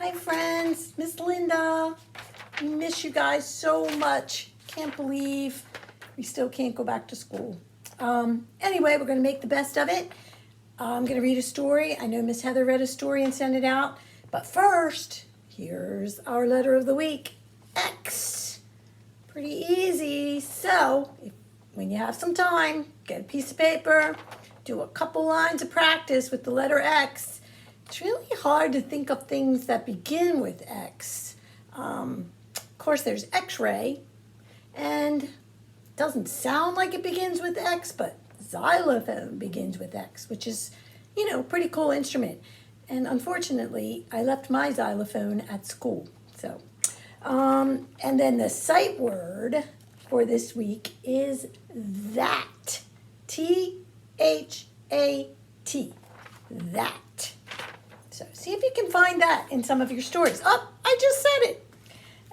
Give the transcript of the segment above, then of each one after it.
Hi friends, Miss Linda. We miss you guys so much. Can't believe we still can't go back to school. Anyway, we're going to make the best of it. I'm going to read a story. I know Miss Heather read a story and sent it out. But first, here's our letter of the week. X. Pretty easy. So, when you have some time, get a piece of paper, do a couple lines of practice with the letter X. It's really hard to think of things that begin with X. Of course, there's X-ray, and it doesn't sound like it begins with X, but xylophone begins with X, which is, pretty cool instrument. And unfortunately, I left my xylophone at school. So, and then the sight word for this week is that. T-H-A-T. That. So see if you can find that in some of your stories. Oh, I just said it.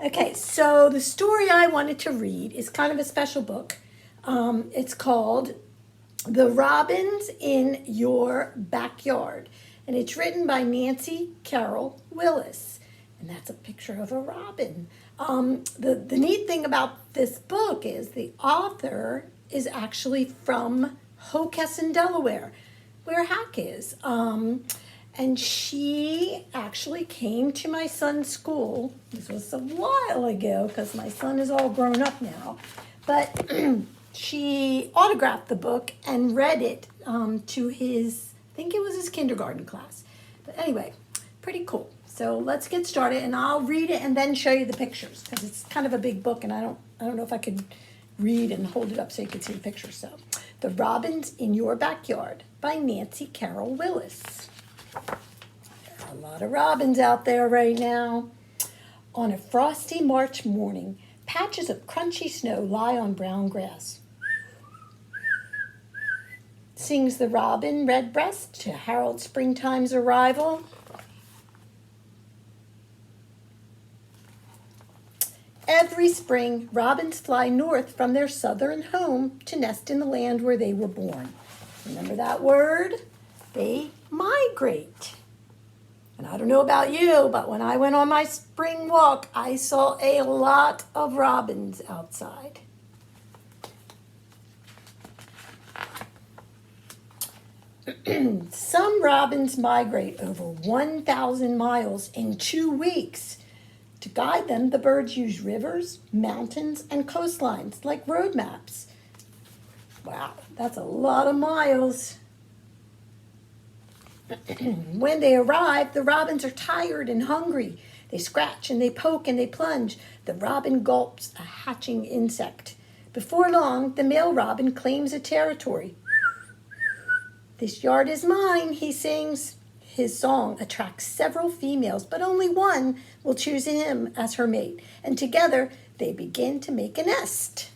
Okay, so the story I wanted to read is kind of a special book. It's called The Robins in Your Backyard. And it's written by Nancy Carroll Willis. And that's a picture of a robin. The neat thing about this book is the author is actually from Hockessin, Delaware, where Hack is. And she actually came to my son's school. This was a while ago because my son is all grown up now. But she autographed the book and read it to his, I think it was his kindergarten class. But anyway, pretty cool. So let's get started, and I'll read it and then show you the pictures because it's kind of a big book, and I don't know if I could read and hold it up so you can see the pictures. So, The Robins in Your Backyard by Nancy Carroll Willis. There are a lot of robins out there right now. On a frosty March morning, patches of crunchy snow lie on brown grass. Sings the robin redbreast to herald springtime's arrival. Every spring, robins fly north from their southern home to nest in the land where they were born. Remember that word? They migrate. And I don't know about you, but when I went on my spring walk, I saw a lot of robins outside. Some robins migrate over 1,000 miles in 2 weeks. To guide them, the birds use rivers, mountains, and coastlines like road maps. Wow, that's a lot of miles. When they arrive, the robins are tired and hungry. They scratch and they poke and they plunge. The robin gulps a hatching insect. Before long, the male robin claims a territory. This yard is mine, he sings. His song attracts several females, but only one will choose him as her mate. And together, they begin to make a nest.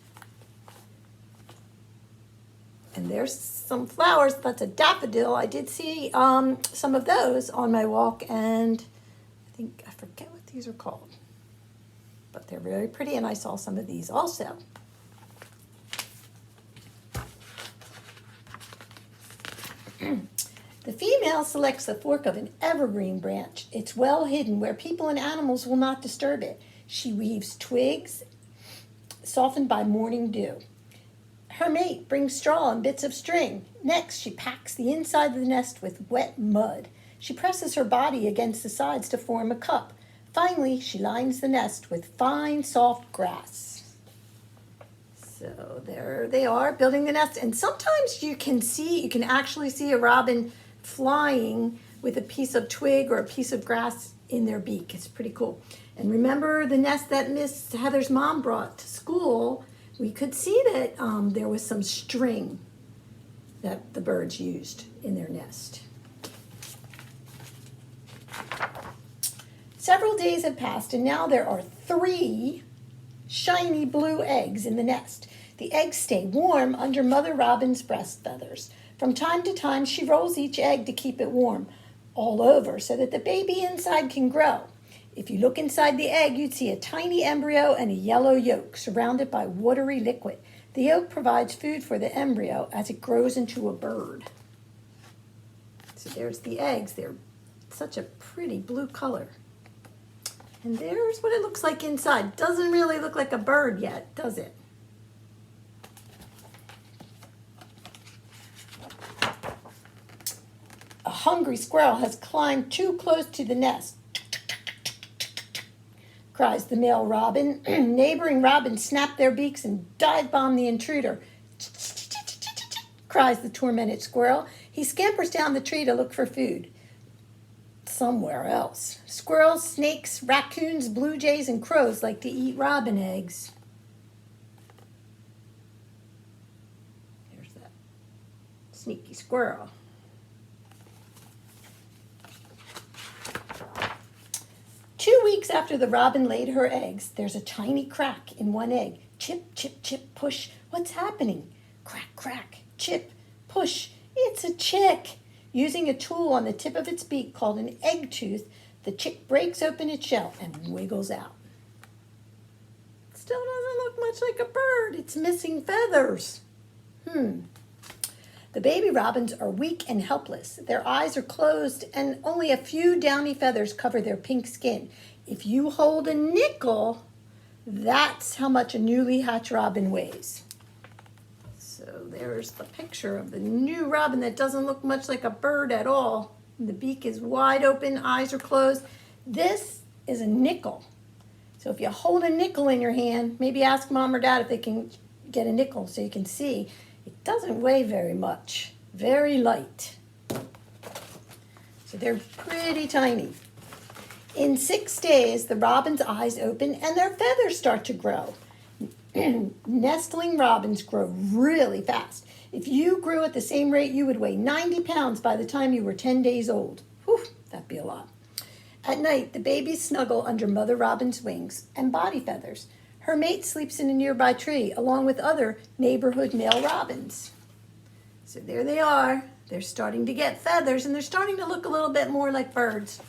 And there's some flowers. That's a daffodil. I did see some of those on my walk, and I forget what these are called. But they're very pretty, and I saw some of these also. The female selects the fork of an evergreen branch. It's well hidden where people and animals will not disturb it. She weaves twigs softened by morning dew. Her mate brings straw and bits of string. Next, she packs the inside of the nest with wet mud. She presses her body against the sides to form a cup. Finally, she lines the nest with fine, soft grass. So there they are, building the nest. And sometimes you can actually see a robin flying with a piece of twig or a piece of grass in their beak. It's pretty cool. And remember the nest that Miss Heather's mom brought to school? We could see that there was some string that the birds used in their nest. Several days have passed, and now there are 3 shiny blue eggs in the nest. The eggs stay warm under Mother Robin's breast feathers. From time to time, she rolls each egg to keep it warm all over so that the baby inside can grow. If you look inside the egg, you'd see a tiny embryo and a yellow yolk surrounded by watery liquid. The yolk provides food for the embryo as it grows into a bird. So there's the eggs. They're such a pretty blue color. And there's what it looks like inside. Doesn't really look like a bird yet, does it? A hungry squirrel has climbed too close to the nest, cries the male robin. Neighboring robins snap their beaks and dive bomb the intruder, cries the tormented squirrel. He scampers down the tree to look for food somewhere else. Squirrels, snakes, raccoons, blue jays, and crows like to eat robin eggs. There's that sneaky squirrel. Two weeks after the robin laid her eggs, there's a tiny crack in one egg. Chip, chip, chip, push. What's happening? Crack, crack, chip, push. It's a chick. Using a tool on the tip of its beak called an egg tooth, the chick breaks open its shell and wiggles out. Still doesn't look much like a bird. It's missing feathers. The baby robins are weak and helpless. Their eyes are closed and only a few downy feathers cover their pink skin. If you hold a nickel, that's how much a newly hatched robin weighs. So there's the picture of the new robin that doesn't look much like a bird at all. The beak is wide open, eyes are closed. This is a nickel. So if you hold a nickel in your hand, maybe ask mom or dad if they can get a nickel so you can see. It doesn't weigh very much, very light. So they're pretty tiny. In 6 days, the robin's eyes open and their feathers start to grow. Nestling robins grow really fast. If you grew at the same rate, you would weigh 90 pounds by the time you were 10 days old. Whew, that'd be a lot. At night, the babies snuggle under Mother Robin's wings and body feathers. Her mate sleeps in a nearby tree, along with other neighborhood male robins. So there they are. They're starting to get feathers, and they're starting to look a little bit more like birds.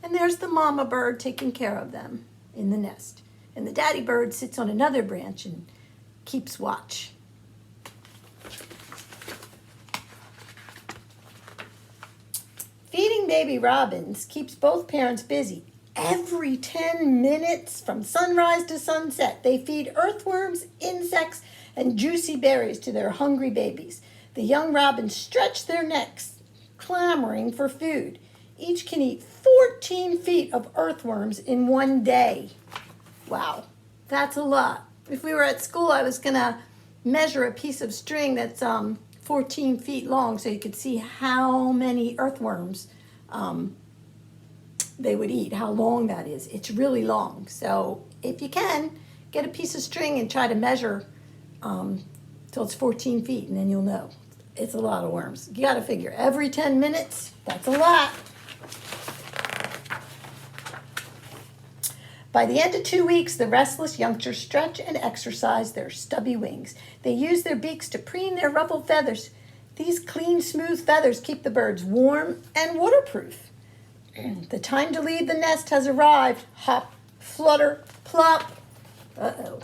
And there's the mama bird taking care of them in the nest. And the daddy bird sits on another branch and keeps watch. Feeding baby robins keeps both parents busy. Every 10 minutes from sunrise to sunset, they feed earthworms, insects, and juicy berries to their hungry babies. The young robins stretch their necks, clamoring for food. Each can eat 14 feet of earthworms in one day. Wow, that's a lot. If we were at school, I was going to measure a piece of string that's 14 feet long so you could see how many earthworms they would eat, how long that is. It's really long. So if you can, get a piece of string and try to measure till it's 14 feet, and then you'll know. It's a lot of worms. You got to figure every 10 minutes, that's a lot. By the end of 2 weeks, the restless youngsters stretch and exercise their stubby wings. They use their beaks to preen their ruffled feathers. These clean, smooth feathers keep the birds warm and waterproof. The time to leave the nest has arrived. Hop, flutter, plop. Uh-oh.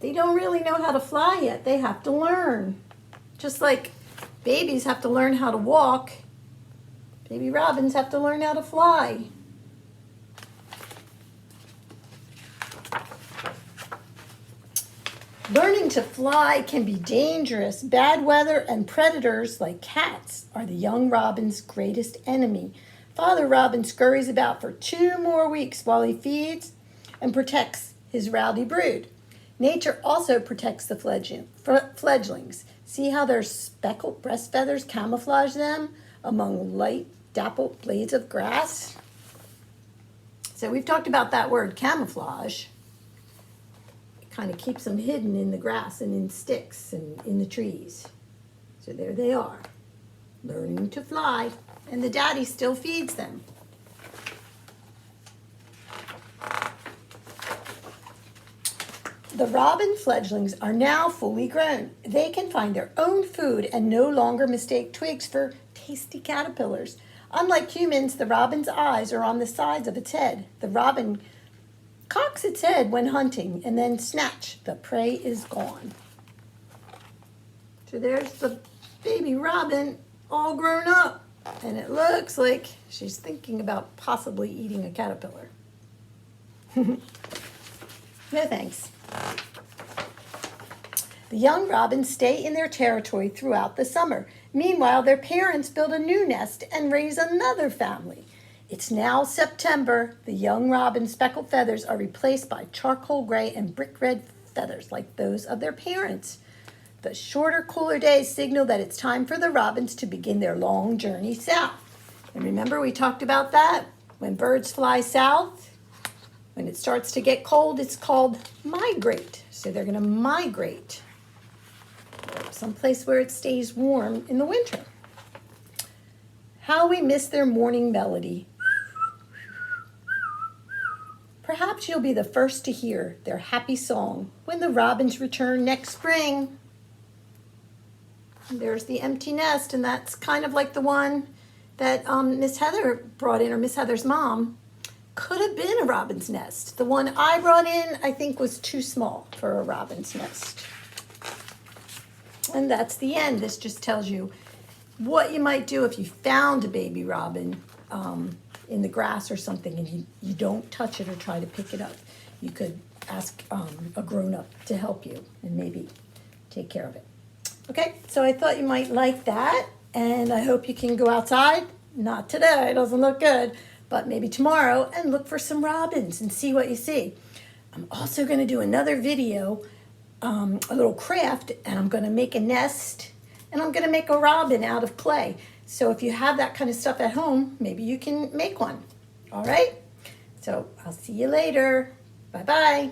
They don't really know how to fly yet. They have to learn. Just like babies have to learn how to walk, baby robins have to learn how to fly. Learning to fly can be dangerous. Bad weather and predators like cats are the young robin's greatest enemy. Father robin scurries about for 2 more weeks while he feeds and protects his rowdy brood. Nature also protects the fledglings. See how their speckled breast feathers camouflage them among light, dappled blades of grass? So we've talked about that word, camouflage. Kind of keeps them hidden in the grass and in sticks and in the trees. So there they are, learning to fly, and the daddy still feeds them. The robin fledglings are now fully grown. They can find their own food and no longer mistake twigs for tasty caterpillars. Unlike humans, the robin's eyes are on the sides of its head. The robin cocks its head when hunting, and then snatch, the prey is gone. So there's the baby robin all grown up, and it looks like she's thinking about possibly eating a caterpillar. No thanks. The young robins stay in their territory throughout the summer. Meanwhile, their parents build a new nest and raise another family. It's now September. The young robin's speckled feathers are replaced by charcoal gray and brick red feathers like those of their parents. The shorter, cooler days signal that it's time for the robins to begin their long journey south. And remember, we talked about that? When birds fly south, when it starts to get cold, it's called migrate. So they're going to migrate someplace where it stays warm in the winter. How we miss their morning melody. Perhaps you'll be the first to hear their happy song when the robins return next spring. And there's the empty nest, and that's kind of like the one that Miss Heather brought in, or Miss Heather's mom. Could have been a robin's nest. The one I brought in, I think, was too small for a robin's nest. And that's the end. This just tells you what you might do if you found a baby robin in the grass or something and you don't touch it or try to pick it up. You could ask a grown-up to help you and maybe take care of it. Okay, so I thought you might like that, and I hope you can go outside. Not today, it doesn't look good, but maybe tomorrow, and look for some robins and see what you see. I'm also going to do another video, a little craft, and I'm going to make a nest, and I'm going to make a robin out of clay. So if you have that kind of stuff at home, maybe you can make one. All right? So I'll see you later. Bye-bye.